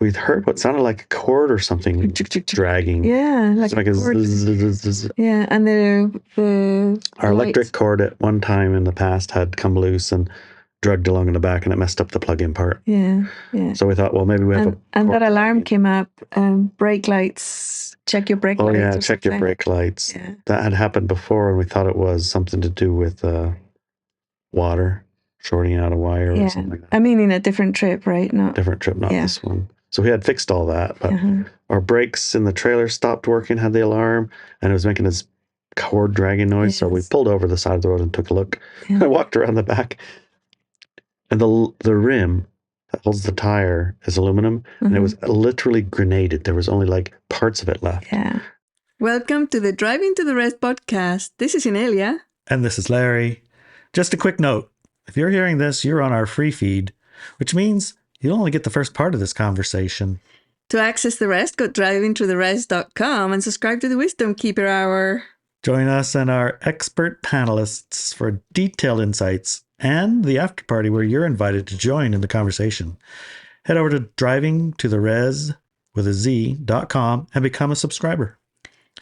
we heard what sounded like a cord or something dragging. Yeah, like a zzz. Yeah, and our electric cord at one time in the past had come loose and dragged along in the back, and it messed up the plug-in part. Yeah. So we thought, well, maybe we have and that alarm came up. Brake lights. Check your brake lights. Oh yeah, check your brake lights. Yeah. That had happened before, and we thought it was something to do with water shorting out a wire or something like that. I mean, in a different trip, right? Different trip, not this one. So we had fixed all that, but our brakes in the trailer stopped working, had the alarm, and it was making this cord dragging noise. Yes. So we pulled over the side of the road and took a look. Yeah. I walked around the back, and the rim that holds the tire is aluminum, and it was literally grenaded. There was only like parts of it left. Yeah. Welcome to the Driving to the Rest podcast. This is Inelia. And this is Larry. Just a quick note. If you're hearing this, you're on our free feed, which means you'll only get the first part of this conversation. To access the rest, go drivingtotherest.com and subscribe to the Wisdom Keeper Hour. Join us and our expert panelists for detailed insights and the after party where you're invited to join in the conversation. Head over to drivingtotherez.com and become a subscriber.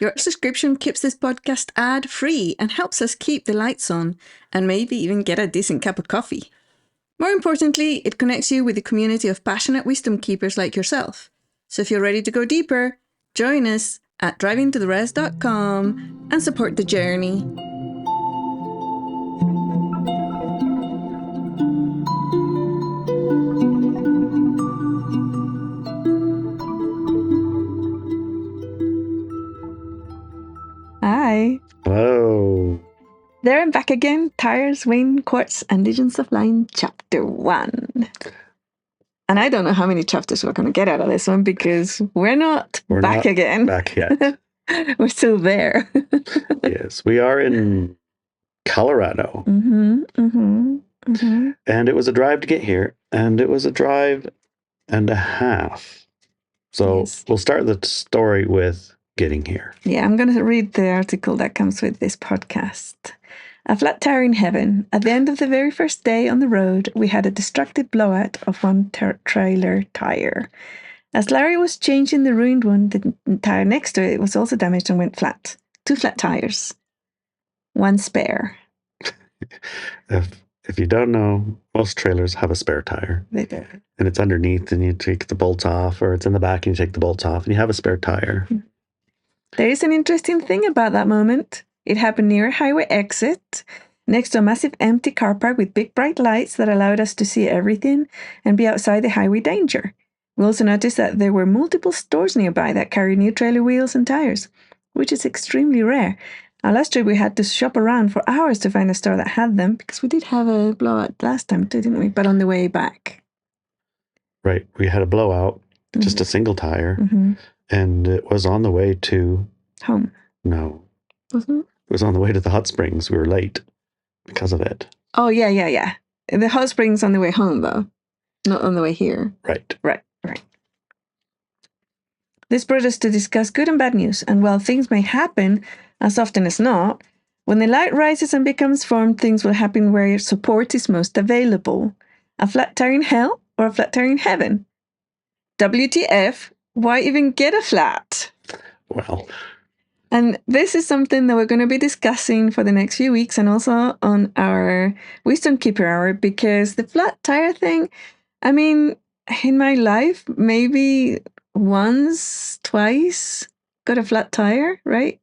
Your subscription keeps this podcast ad-free and helps us keep the lights on and maybe even get a decent cup of coffee. More importantly, it connects you with a community of passionate wisdom keepers like yourself. So if you're ready to go deeper, join us at drivingtotherest.com and support the journey. Hi. Hello. There and back again, Tires, Wind, Quartz, and Legends of Line, Chapter 1. And I don't know how many chapters we're going to get out of this one because we're not back again. Back yet. We're still there. Yes, we are in Colorado. And it was a drive to get here, and it was a drive and a half. So We'll start the story with getting here. Yeah, I'm going to read the article that comes with this podcast. A flat tire in heaven. At the end of the very first day on the road, we had a destructive blowout of one trailer tire. As Larry was changing the ruined one, the tire next to it was also damaged and went flat. 2 flat tires. 1 spare. If you don't know, most trailers have a spare tire. They do. And it's underneath, and you take the bolts off, or it's in the back and you take the bolts off, and you have a spare tire. There is an interesting thing about that moment. It happened near a highway exit, next to a massive empty car park with big bright lights that allowed us to see everything and be outside the highway danger. We also noticed that there were multiple stores nearby that carried new trailer wheels and tires, which is extremely rare. Our last trip, we had to shop around for hours to find a store that had them, because we did have a blowout last time too, didn't we? But on the way back. Right. We had a blowout, just a single tire, and it was on the way to... home. No. Wasn't it? It was on the way to the hot springs. We were late because of it. Oh, yeah. The hot springs on the way home, though. Not on the way here. Right. This brought us to discuss good and bad news. And while things may happen, as often as not, when the light rises and becomes formed, things will happen where support is most available. A flat tire in hell or a flat tire in heaven? WTF? Why even get a flat? Well... And this is something that we're going to be discussing for the next few weeks and also on our Wisdom Keeper Hour, because the flat tire thing, I mean, in my life, maybe once, twice, got a flat tire, right?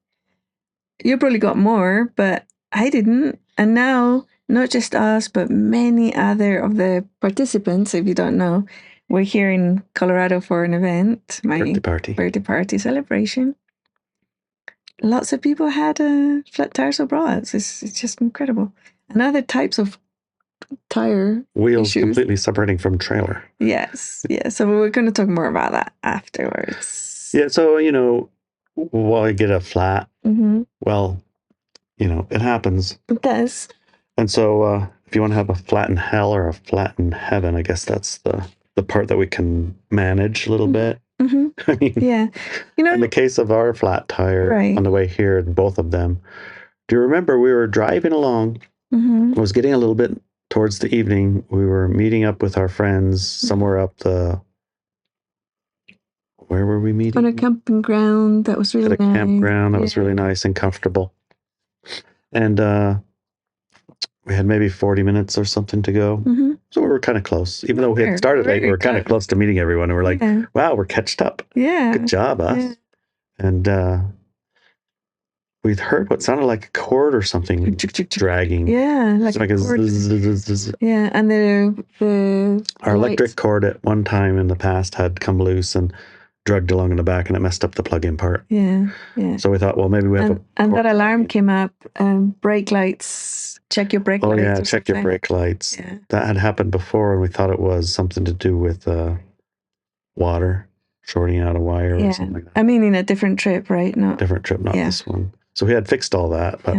You probably got more, but I didn't. And now, not just us, but many other of the participants, if you don't know, we're here in Colorado for an event, my birthday party celebration. Lots of people had flat tires or blowouts. It's just incredible. And other types of tire wheels issues. Completely separating from trailer. Yes. So we're going to talk more about that afterwards. Yeah, so, while you get a flat, well, it happens. It does. And so if you want to have a flat in hell or a flat in heaven, I guess that's the part that we can manage a little bit. I mean, yeah. In the case of our flat tire on the way here, both of them, do you remember we were driving along? It was getting a little bit towards the evening. We were meeting up with our friends somewhere up the where were we meeting? On a camping ground that was really At a nice. campground that was really nice and comfortable. And we had maybe 40 minutes or something to go. Mm-hmm. So we were kind of close. Even though we had started late, we were kind of close to meeting everyone. And we're like, wow, we're catched up. Yeah. Good job, us. Yeah. And we'd heard what sounded like a cord or something dragging. Yeah, like a zzz. Yeah, and our electric cord at one time in the past had come loose and dragged along in the back, and it messed up the plug-in part. Yeah, yeah. So we thought, well, maybe we have and that alarm came up. Brake lights. Check your brake lights. Oh yeah, check your brake lights. Yeah. That had happened before, and we thought it was something to do with water shorting out a wire or something like that. I mean, in a different trip, right? Not this one. So we had fixed all that, but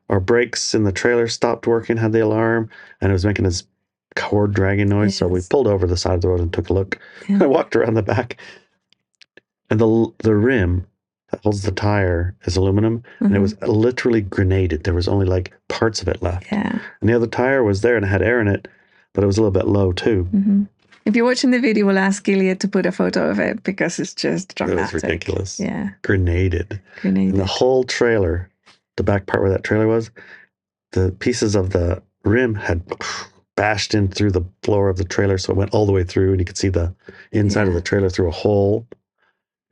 our brakes in the trailer stopped working, had the alarm, and it was making this cord dragging noise. Yes. So we pulled over the side of the road and took a look. Yeah. I walked around the back, and the rim that holds the tire is aluminum, and it was literally grenaded. There was only like parts of it left. Yeah. And the other tire was there and it had air in it, but it was a little bit low too. Mm-hmm. If you're watching the video, we'll ask Gilead to put a photo of it because it's just dramatic. It was ridiculous. Yeah. Grenaded. And the whole trailer, the back part where that trailer was, the pieces of the rim had bashed in through the floor of the trailer. So it went all the way through, and you could see the inside of the trailer through a hole.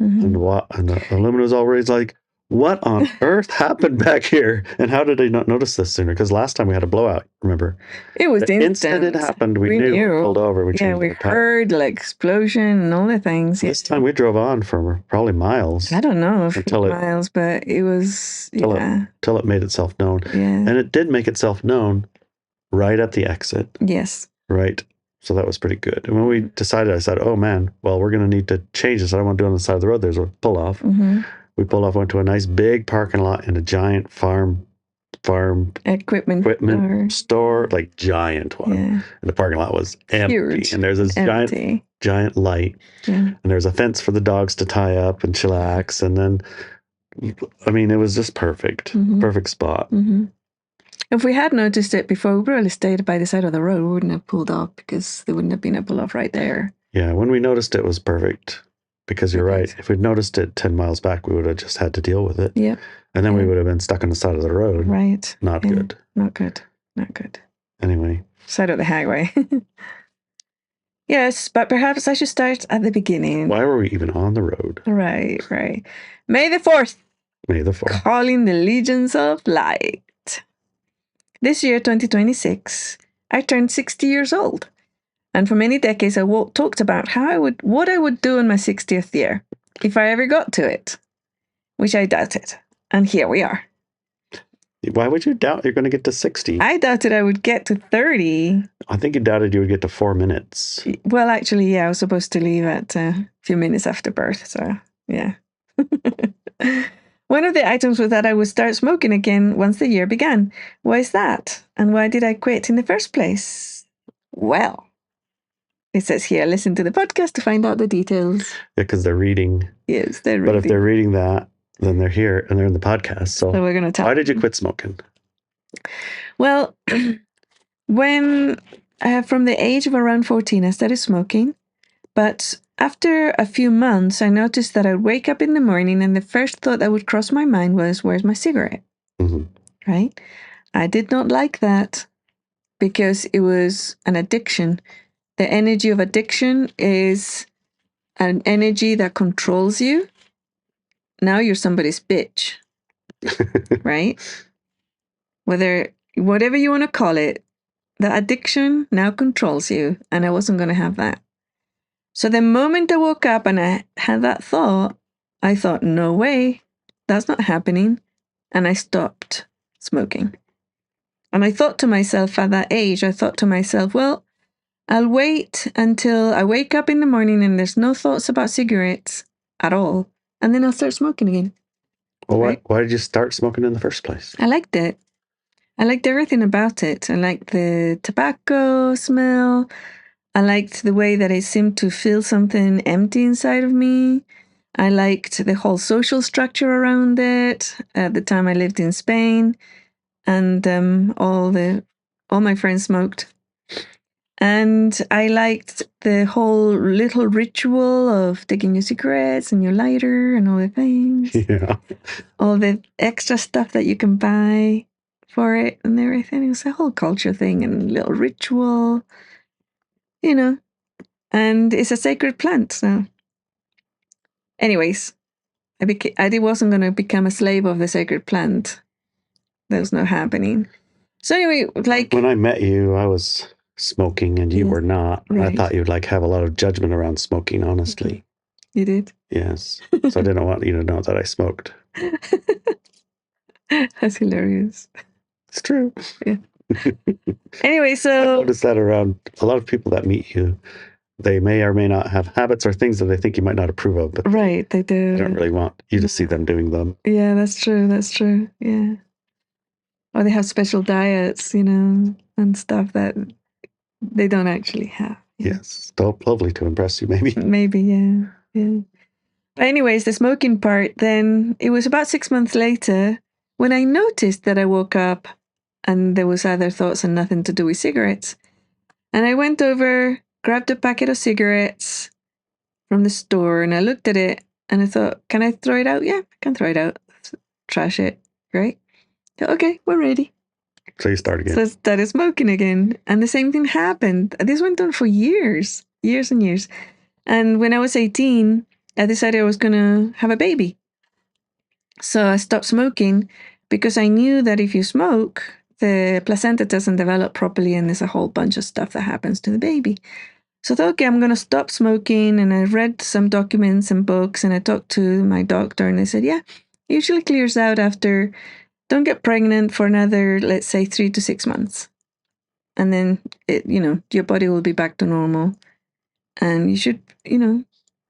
Mm-hmm. And the aluminum was all raised. Like, what on earth happened back here? And how did I not notice this sooner? Because last time we had a blowout, remember? It was the instant it happened, we knew. Pulled over. We heard like explosion and all the things. This time we drove on for probably miles. I don't know if miles, but it was, Till it made itself known. Yeah. And it did make itself known right at the exit. Yes. Right. So that was pretty good. And when we decided, I said, oh man, well, we're going to need to change this. I don't want to do it on the side of the road. There's a pull off. Mm-hmm. We pulled off, went to a nice big parking lot in a giant farm equipment store, like giant one. Yeah. And the parking lot was empty. Huge. And there's this giant light. Yeah. And there's a fence for the dogs to tie up and chillax. And then, I mean, it was just perfect. Mm-hmm. Perfect spot. Mm-hmm. If we had noticed it before, we probably stayed by the side of the road. We wouldn't have pulled off because there wouldn't have been a pull off right there. Yeah, when we noticed it was perfect. Because you're right. If we'd noticed it 10 miles back, we would have just had to deal with it. Yeah. And then we would have been stuck on the side of the road. Right. Not good. Not good. Not good. Anyway. Side of the highway. Yes, but perhaps I should start at the beginning. Why were we even on the road? Right. May the 4th. May the 4th. Calling the legions of light. This year, 2026, I turned 60 years old. And for many decades, I talked about what I would do in my 60th year, if I ever got to it, which I doubted. And here we are. Why would you doubt you're going to get to 60? I doubted I would get to 30. I think you doubted you would get to 4 minutes. Well, actually, I was supposed to leave at a few minutes after birth. So, yeah. One of the items was that I would start smoking again once the year began. Why is that? And why did I quit in the first place? Well, it says here, listen to the podcast to find out the details. Yeah, because they're reading. Yes, they're reading. But if they're reading that, then they're here and they're in the podcast. So we're going to talk. Why did you quit smoking? Well, when from the age of around 14, I started smoking. But after a few months, I noticed that I'd wake up in the morning and the first thought that would cross my mind was, where's my cigarette? Mm-hmm. Right? I did not like that because it was an addiction. The energy of addiction is an energy that controls you. Now you're somebody's bitch, right? Whatever you want to call it, the addiction now controls you, and I wasn't going to have that. So the moment I woke up and I had that thought, I thought, no way, that's not happening. And I stopped smoking. And I thought to myself at that age, well, I'll wait until I wake up in the morning and there's no thoughts about cigarettes at all. And then I'll start smoking again. Well, right? Why did you start smoking in the first place? I liked it. I liked everything about it. I liked the tobacco smell. I liked the way that it seemed to feel something empty inside of me. I liked the whole social structure around it. At the time I lived in Spain, and all my friends smoked. And I liked the whole little ritual of taking your cigarettes and your lighter and all the things. Yeah. All the extra stuff that you can buy for it and everything. It was a whole culture thing and little ritual, you know. And it's a sacred plant. So, anyways, I wasn't going to become a slave of the sacred plant. That was not happening. So anyway, like when I met you, I was smoking and you were not. right. I thought you'd like have a lot of judgment around smoking, honestly. You did? Yes. So I didn't want you to know that I smoked. That's hilarious. It's true. Yeah. Anyway, I so noticed that around a lot of people that meet you, they may or may not have habits or things that they think you might not approve of, but right, they do. they don't really want you to see them doing them. Yeah, that's true. That's true. Yeah. Or they have special diets, you know, and stuff that they don't actually have. Yeah. Yes. Lovely to impress you, maybe. Maybe, yeah. Yeah. But anyways, the smoking part, then it was about 6 months later when I noticed that I woke up and there was other thoughts and nothing to do with cigarettes. And I went over, grabbed a packet of cigarettes from the store, and I looked at it and I thought, can I throw it out? Yeah, I can throw it out. Trash it, right? Okay, we're ready. So you start again. So I started smoking again. And the same thing happened. This went on for years and years. And when I was 18, I decided I was going to have a baby. So I stopped smoking because I knew that if you smoke, the placenta doesn't develop properly and there's a whole bunch of stuff that happens to the baby. So I thought, okay, I'm going to stop smoking. And I read some documents and books and I talked to my doctor and they said, yeah, it usually clears out after, don't get pregnant for another, let's say 3 to 6 months. And then, your body will be back to normal. And you should,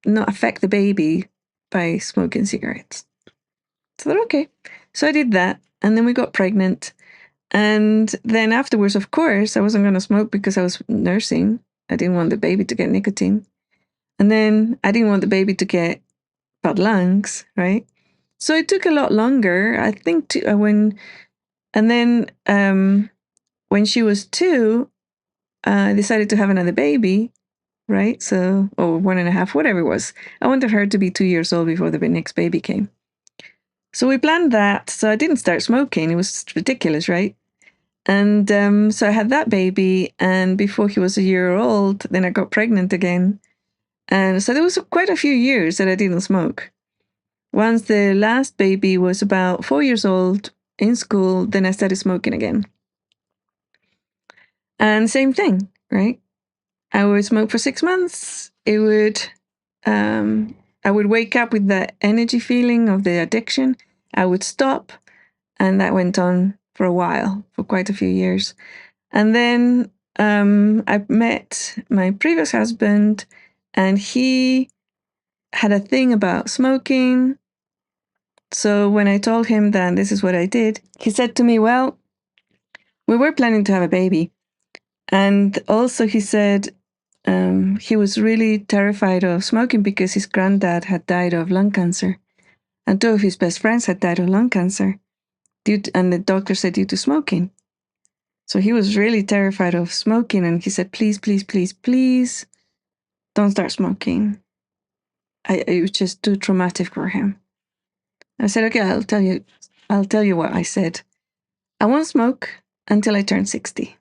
not affect the baby by smoking cigarettes. So I thought, okay. So I did that. And then we got pregnant. And then afterwards, of course, I wasn't going to smoke because I was nursing. I didn't want the baby to get nicotine. And then I didn't want the baby to get bad lungs, right? So it took a lot longer, I think, when she was 2, I decided to have another baby, right? So, or 1.5, whatever it was. I wanted her to be 2 years old before the next baby came. So we planned that. So I didn't start smoking. It was ridiculous, right? And so I had that baby. And before he was a year old, then I got pregnant again. And so there was quite a few years that I didn't smoke. Once the last baby was about 4 years old in school, then I started smoking again. And same thing, right? I would smoke for 6 months. I would wake up with the energy feeling of the addiction. I would stop. And that went on for a while, for quite a few years. And then I met my previous husband, and he had a thing about smoking. So when I told him that this is what I did, he said to me, well, we were planning to have a baby. And also he said he was really terrified of smoking because his granddad had died of lung cancer. And 2 of his best friends had died of lung cancer. And the doctor said due to smoking. So he was really terrified of smoking. And he said, please, please, please, please don't start smoking. It was just too traumatic for him. I said, okay, I'll tell you what I said. I won't smoke until I turn 60.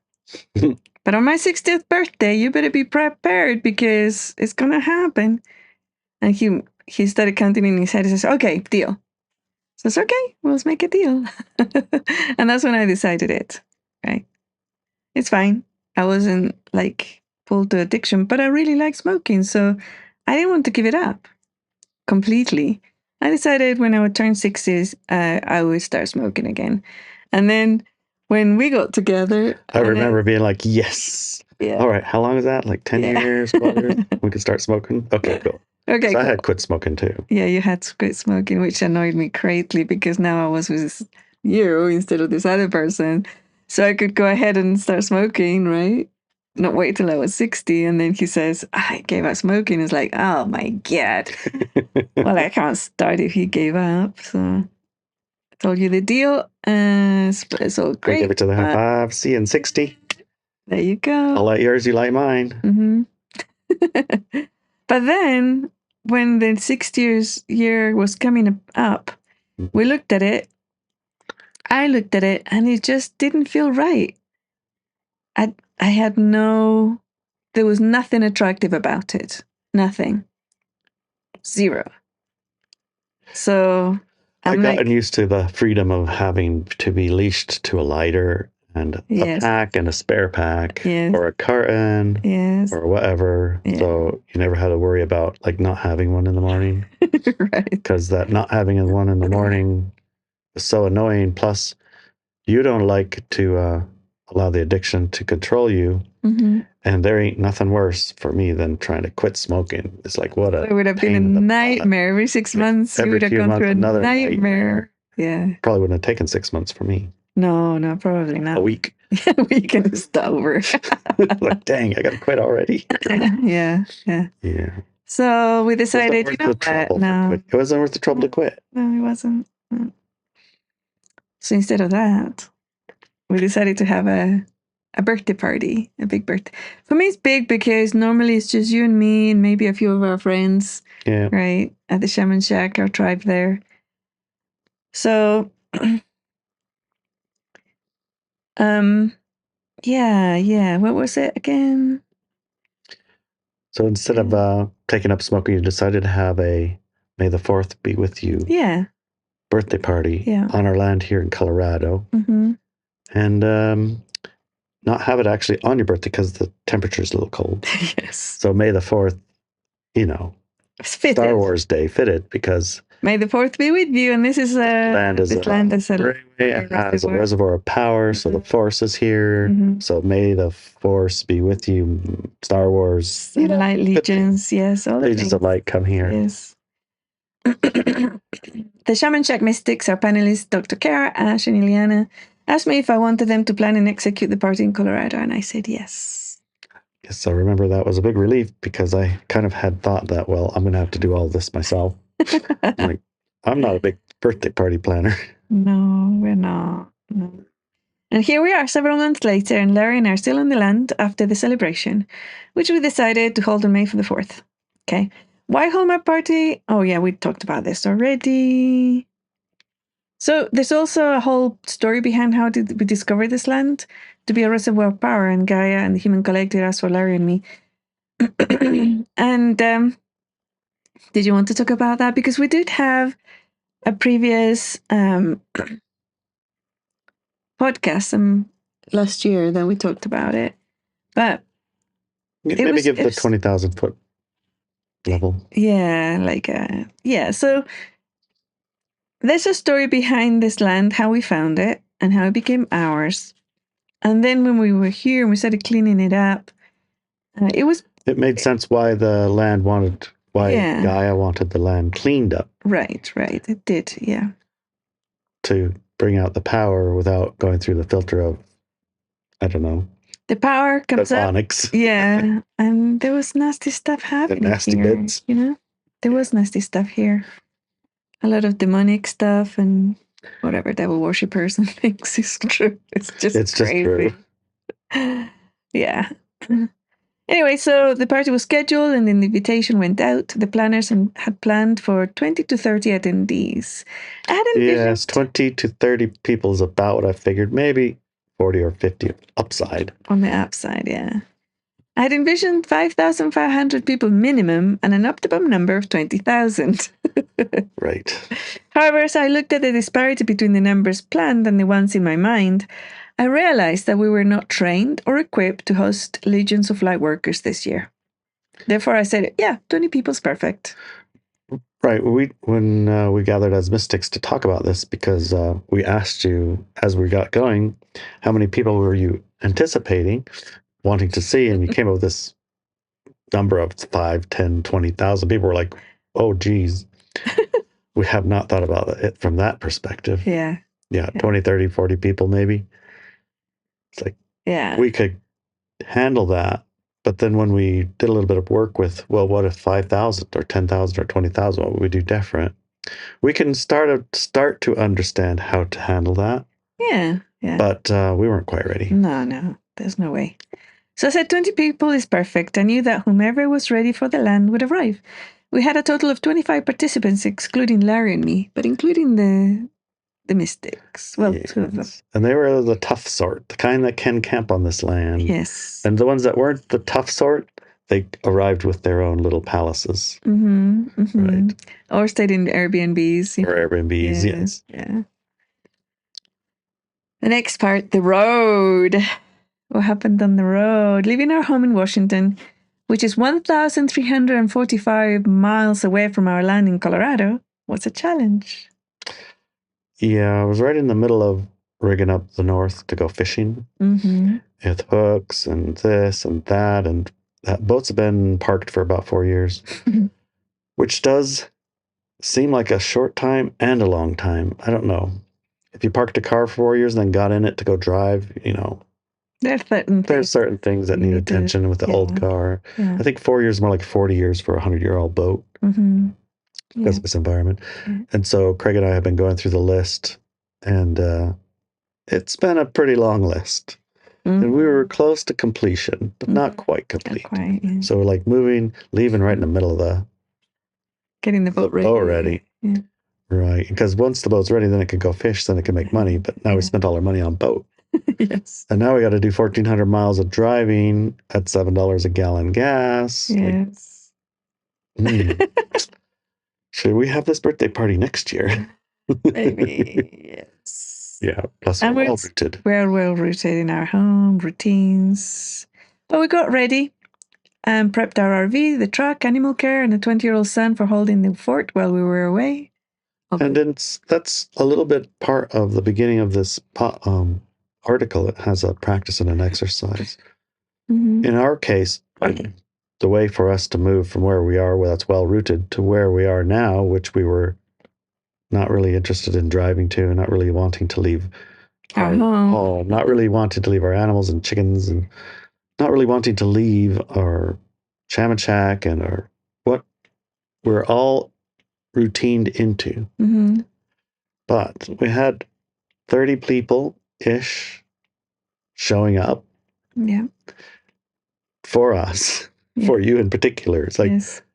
But on my 60th birthday, you better be prepared because it's going to happen. And he started counting in his head. He says, okay, deal. So it's okay, well, let's make a deal. And that's when I decided it, right? It's fine. I wasn't like pulled to addiction, but I really like smoking. So I didn't want to give it up completely. I decided when I would turn 60, I would start smoking again. And then when we got together, I remember being like, yes. Yeah. All right. How long is that? Like 10 years, 12 years? We could start smoking? Okay, cool. Okay. Cool. I had quit smoking too. Yeah, you had to quit smoking, which annoyed me greatly because now I was with you instead of this other person. So I could go ahead and start smoking, right? Not wait till I was 60. And then he says, I gave up smoking. It's like, oh my God. Well, I can't start if he gave up. So I told you the deal. It's all great. I give it to the high five. See you in 60. There you go. I'll light yours, you light mine. Mm-hmm. But then, when the 6 year was coming up, we looked at it. I looked at it, and it just didn't feel right. I had there was nothing attractive about it. Nothing. Zero. So I've gotten used to the freedom of having to be leashed to a lighter and a pack and a spare pack or a carton or whatever. Yeah. So you never had to worry about like not having one in the morning. Right. Because that not having one in the morning is so annoying. Plus, you don't like to allow the addiction to control you. Mm-hmm. And there ain't nothing worse for me than trying to quit smoking. It's like, what a... It would have been a nightmare. Every 6 months, you would have gone through another nightmare. Yeah. Probably wouldn't have taken 6 months for me. No, probably not. A week. A week and it's over. Like, dang, I got to quit already. Yeah. So we decided, it wasn't worth the trouble to quit. No, it wasn't. No. So instead of that, we decided to have a birthday party, a big birthday. For me, it's big because normally it's just you and me and maybe a few of our friends, right, at the Shaman Shack, our tribe there. So, yeah. What was it again? So instead of taking up smoking, you decided to have a May the 4th be with you birthday party on our land here in Colorado. Mm-hmm. And not have it actually on your birthday because the temperature is a little cold. Yes. So May the 4th, Star Wars Day fitted because May the 4th be with you, and this is land is a reservoir of power, so the Force is here. Mm-hmm. So May the Force be with you, Star Wars. Light legions, yes. All legions of light come here. Yes. The Shaman Shack Mystics, our panelists, Dr. Kara, Ash, and Ileana, asked me if I wanted them to plan and execute the party in Colorado, and I said yes. Yes, I remember that was a big relief because I kind of had thought that, well, I'm going to have to do all this myself. I'm not a big birthday party planner. No, we're not. No. And here we are several months later, and Larry and I are still on the land after the celebration, which we decided to hold on May for the 4th. Okay. Why hold my party? Oh, yeah, we talked about this already. So there's also a whole story behind how did we discover this land to be a reservoir of power, and Gaia and the Human Collective asked for Larry and me. And did you want to talk about that? Because we did have a previous podcast last year that we talked about it, but maybe give the 20,000 foot level. Yeah, So there's a story behind this land, how we found it and how it became ours. And then when we were here and we started cleaning it up, it made sense why the land Gaia wanted the land cleaned up. Right. It did, yeah. To bring out the power without going through the filter of, I don't know. The power comes up. Yeah. And there was nasty stuff happening. The nasty here, bits. There was nasty stuff here. A lot of demonic stuff and whatever devil worshippers and things is true. It's just crazy. Yeah. Anyway, so the party was scheduled and the invitation went out. The planners had planned for 20 to 30 attendees. I had envisioned... Yes, 20 to 30 people is about what I figured. Maybe 40 or 50 upside. On the upside, yeah. I had envisioned 5,500 people minimum and an optimum number of 20,000. Right. However, as I looked at the disparity between the numbers planned and the ones in my mind, I realized that we were not trained or equipped to host legions of light workers this year. Therefore, I said, 20 people is perfect. Right. When we gathered as mystics to talk about this, because we asked you as we got going, how many people were you anticipating, wanting to see, and you came up with this number of 5, 10, 20,000 people. Were like, oh, geez. We have not thought about it from that perspective. Yeah. 20, 30, 40 people maybe. It's like, we could handle that. But then when we did a little bit of work with, well, what if 5,000 or 10,000 or 20,000, what would we do different? We can start to understand how to handle that. Yeah. But we weren't quite ready. No. There's no way. So I said 20 people is perfect. I knew that whomever was ready for the land would arrive. We had a total of 25 participants, excluding Larry and me, but including the mystics. Well, two of them. And they were the tough sort, the kind that can camp on this land. Yes. And the ones that weren't the tough sort, they arrived with their own little palaces. Right. Or stayed in Airbnbs. Or Airbnbs, yes. Yeah. The next part, the road. What happened on the road? Leaving our home in Washington, which is 1,345 miles away from our land in Colorado, was a challenge. Yeah, I was right in the middle of rigging up the north to go fishing with hooks and this and that. And that boats have been parked for about 4 years, which does seem like a short time and a long time. I don't know. If you parked a car for 4 years and then got in it to go drive, there's certain things that need attention with the old car. Yeah. I think 4 years is more like 40 years for a 100-year-old boat. Because of its environment. And so Craig and I have been going through the list, and it's been a pretty long list. And we were close to completion, but not quite complete. Not quite, yeah. So we're like leaving right in the middle of getting the boat ready. Yeah. Right. Because once the boat's ready, then it can go fish, then it can make money. But now we spent all our money on boat. Yes. And now we got to do 1,400 miles of driving at $7 a gallon gas. Yes. Should we have this birthday party next year? Maybe, yes. Yeah, plus we're well rooted. We're well rooted in our home, routines. But we got ready and prepped our RV, the truck, animal care, and a 20-year-old son for holding the fort while we were away. And that's a little bit part of the beginning of this article. It has a practice and an exercise. In our case, the way for us to move from where we are, where that's well rooted, to where we are now, which we were not really interested in driving to, not really wanting to leave our home, not really wanting to leave our animals and chickens, and not really wanting to leave our shaman shack and our what we're all routined into. But we had 30 people-ish showing up for us. For you in particular. It's like,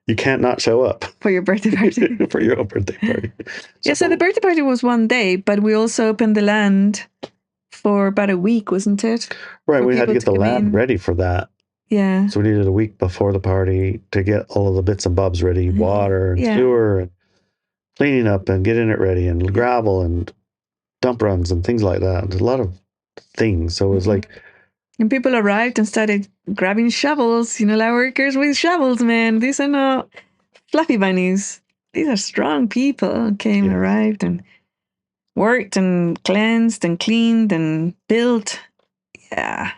you can't not show up. For your birthday party. For your own birthday party. So the birthday party was one day, but we also opened the land for about a week, wasn't it? Right, we had to get the land ready for that. Yeah. So we needed a week before the party to get all of the bits and bobs ready, water and sewer and cleaning up and getting it ready and gravel and dump runs and things like that. There's a lot of things. So it was like... And people arrived and started grabbing shovels. Workers with shovels, man. These are not fluffy bunnies. These are strong people. Arrived and worked and cleansed and cleaned and built. Yeah.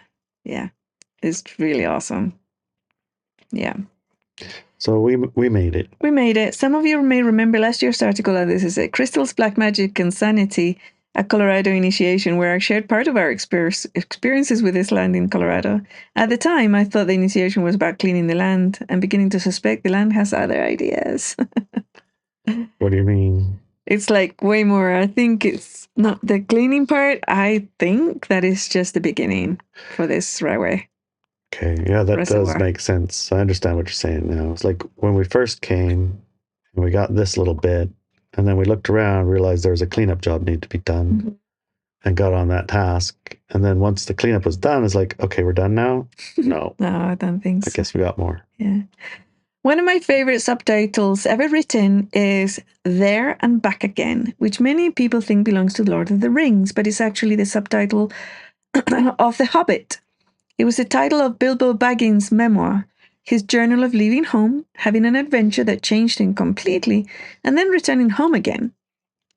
It's really awesome. Yeah. So we made it. We made it. Some of you may remember last year's article that this is Crystals, Black Magic, and Sanity, a Colorado initiation, where I shared part of our experiences with this land in Colorado. At the time, I thought the initiation was about cleaning the land. I'm beginning to suspect the land has other ideas. What do you mean? It's like way more. I think it's not the cleaning part. I think that is just the beginning for this railway. Okay, yeah, that does make sense. I understand what you're saying now. It's like when we first came and we got this little bit, and then we looked around and realized there was a cleanup job needed to be done and got on that task. And then once the cleanup was done, it's like, okay, we're done now? No. No, I don't think so. I guess we got more. Yeah. One of my favorite subtitles ever written is There and Back Again, which many people think belongs to Lord of the Rings, but it's actually the subtitle of The Hobbit. It was the title of Bilbo Baggins' memoir, his journal of leaving home, having an adventure that changed him completely, and then returning home again.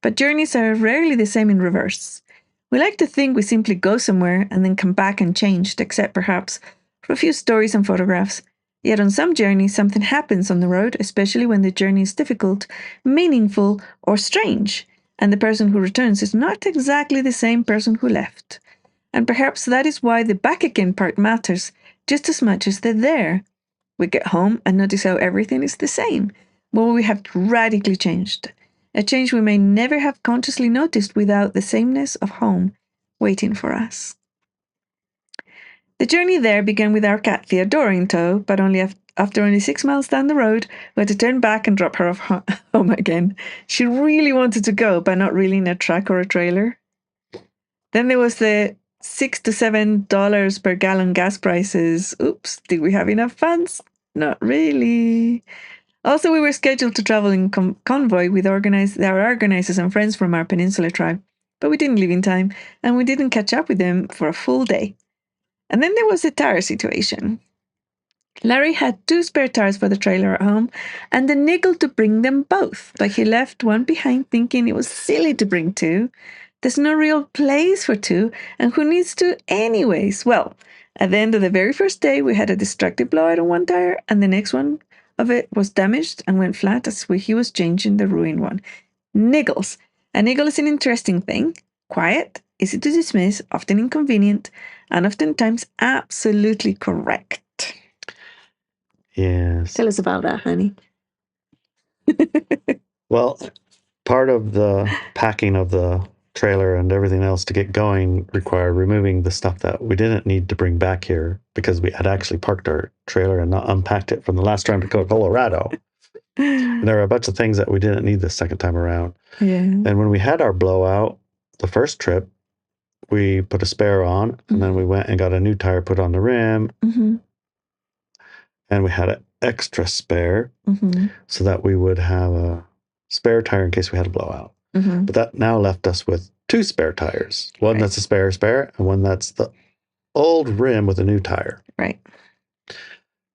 But journeys are rarely the same in reverse. We like to think we simply go somewhere and then come back unchanged, except perhaps for a few stories and photographs. Yet on some journeys, something happens on the road, especially when the journey is difficult, meaningful, or strange, and the person who returns is not exactly the same person who left. And perhaps that is why the back again part matters just as much as the there. We get home and notice how everything is the same. Well, we have radically changed. A change we may never have consciously noticed without the sameness of home waiting for us. The journey there began with our cat Theodora in tow, but after only 6 miles down the road, we had to turn back and drop her off home again. She really wanted to go, but not really in a truck or a trailer. Then there was the $6 to $7 per gallon gas prices. Oops, did we have enough funds? Not really. Also, we were scheduled to travel in convoy with our organizers and friends from our peninsula tribe, but we didn't leave in time, and we didn't catch up with them for a full day. And then there was the tire situation. Larry had 2 spare tires for the trailer at home and the niggle to bring them both, but he left one behind thinking it was silly to bring 2. There's no real place for 2, and who needs 2 anyways? Well, at the end of the very first day, we had a destructive blowout on one tire, and the next one of it was damaged and went flat as he was changing the ruined one. Niggles. A niggle is an interesting thing. Quiet, easy to dismiss, often inconvenient, and oftentimes absolutely correct. Yes. Tell us about that, honey. Well, part of the packing of the trailer and everything else to get going required removing the stuff that we didn't need to bring back here because we had actually parked our trailer and not unpacked it from the last time to Colorado. And there were a bunch of things that we didn't need the second time around. Yeah. And when we had our blowout, the first trip, we put a spare on, and then we went and got a new tire put on the rim. Mm-hmm. And we had an extra spare so that we would have a spare tire in case we had a blowout. Mm-hmm. But that now left us with 2 spare tires. One that's a spare, and one that's the old rim with a new tire. Right.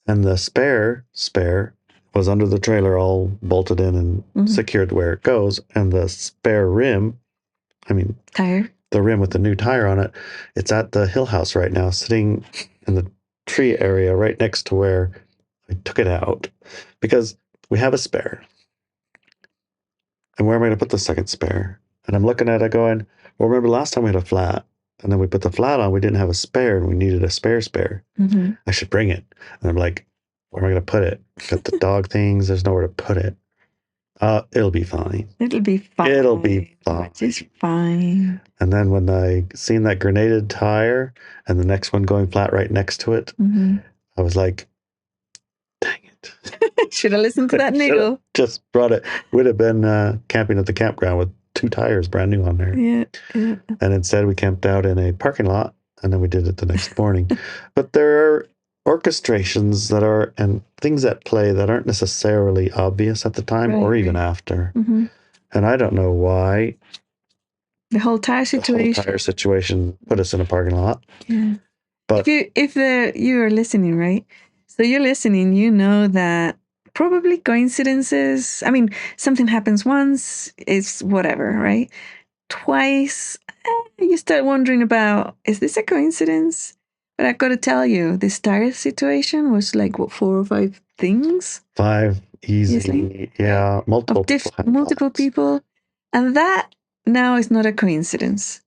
And the spare was under the trailer all bolted in and secured where it goes. And the spare rim, tire, the rim with the new tire on it, it's at the Hill House right now, sitting in the tree area right next to where I took it out because we have a spare. And where am I going to put the second spare? And I'm looking at it going, well, remember last time we had a flat and then we put the flat on, we didn't have a spare and we needed a spare. I should bring it. And I'm like, where am I going to put it? Got the dog things. There's nowhere to put it. It'll be fine. It'll be fine. Just fine. And then when I seen that grenaded tire and the next one going flat right next to it, I was like, dang it. Should have listened to that niggle. Just brought it. Would have been camping at the campground with 2 tires brand new on there. Yeah. And instead we camped out in a parking lot and then we did it the next morning. But there are orchestrations that are and things at play that aren't necessarily obvious at the time or even after. And I don't know why the whole tire situation put us in a parking lot. Yeah. But if you are listening, right? So you're listening, you know that probably coincidences. I mean, something happens once, it's whatever, right? Twice, you start wondering about, is this a coincidence? But I've got to tell you, this tire situation was like, 4 or 5 things? 5 easily. Yeah, multiple people. And that now is not a coincidence.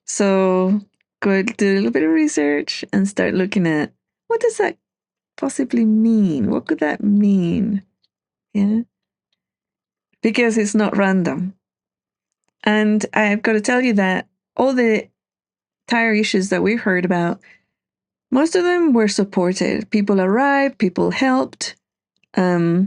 So go do a little bit of research and start looking at, what does that possibly mean? What could that mean? Yeah. Because it's not random. And I've got to tell you that all the tire issues that we heard about, most of them were supported. People arrived, people helped, or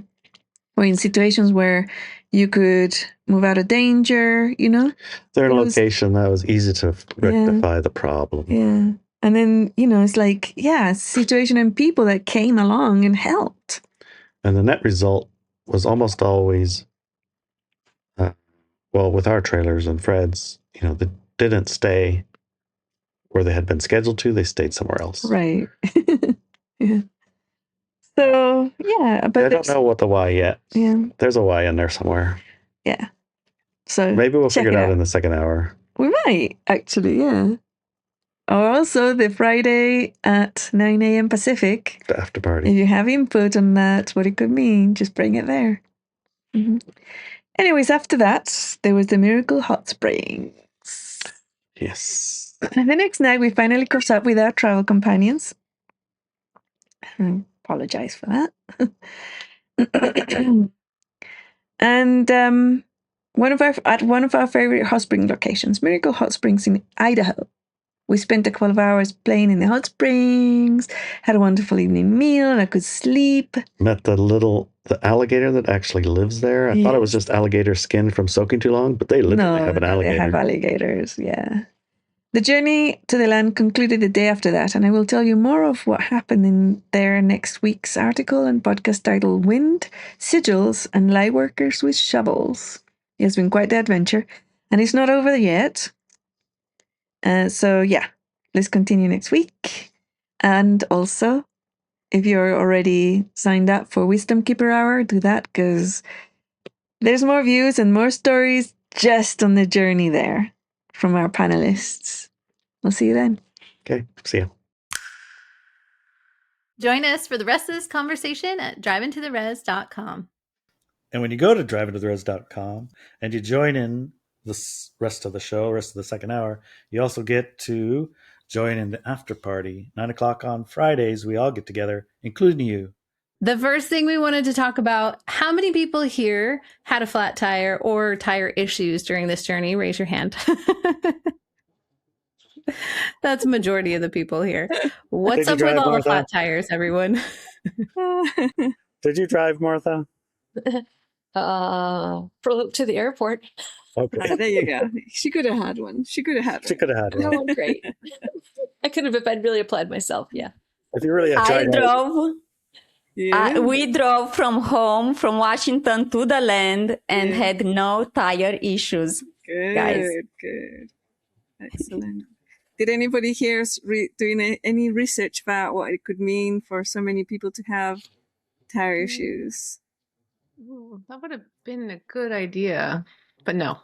in situations where you could move out of danger, They're in a location that was easy to rectify the problem. Yeah. And then, it's like, situation and people that came along and helped. And the net result was almost always, with our trailers and Fred's, they didn't stay where they had been scheduled to. They stayed somewhere else. Right. Yeah. So, but I don't know what the why yet. Yeah. There's a why in there somewhere. Yeah. So maybe we'll figure it out in the second hour. We might, actually, yeah. Or also the Friday at 9 a.m. Pacific. The after party. If you have input on that, what it could mean, just bring it there. Anyways, after that, there was the Miracle Hot Springs. Yes. And the next night, we finally caught up with our travel companions. I apologize for that. And one of our favorite hot spring locations, Miracle Hot Springs in Idaho, We spent a couple of hours playing in the hot springs, had a wonderful evening meal, and I could sleep. Met the alligator that actually lives there. I thought it was just alligator skin from soaking too long, but they literally have an alligator. They have alligators, yeah. The journey to the land concluded the day after that, and I will tell you more of what happened in their next week's article and podcast titled Wind, Sigils, and Lightworkers with Shovels. It has been quite the adventure, and it's not over yet. So yeah, let's continue next week. And also, if you're already signed up for Wisdom Keeper Hour, do that, because there's more views and more stories just on the journey there from our panelists. We'll see you then. Okay, see you. Join us for the rest of this conversation at driveintotheres.com. And when you go to driveintotheres.com and you join in the rest of the show, rest of the second hour, you also get to join in the after party. 9:00 on Fridays, we all get together, including you. The first thing we wanted to talk about, how many people here had a flat tire or tire issues during this journey? Raise your hand. That's the majority of the people here. What's up with all the flat tires, everyone? Did you drive, Martha? To the airport. Okay. There you go. She could have had one. She could have had one. Oh, great. I could have if I'd really applied myself. Yeah. If you really had I tried drove. Yeah. We drove from home, from Washington to the land, and had no tire issues. Good, guys. Good. Excellent. Did anybody here doing any research about what it could mean for so many people to have tire issues? Ooh, that would have been a good idea, but no.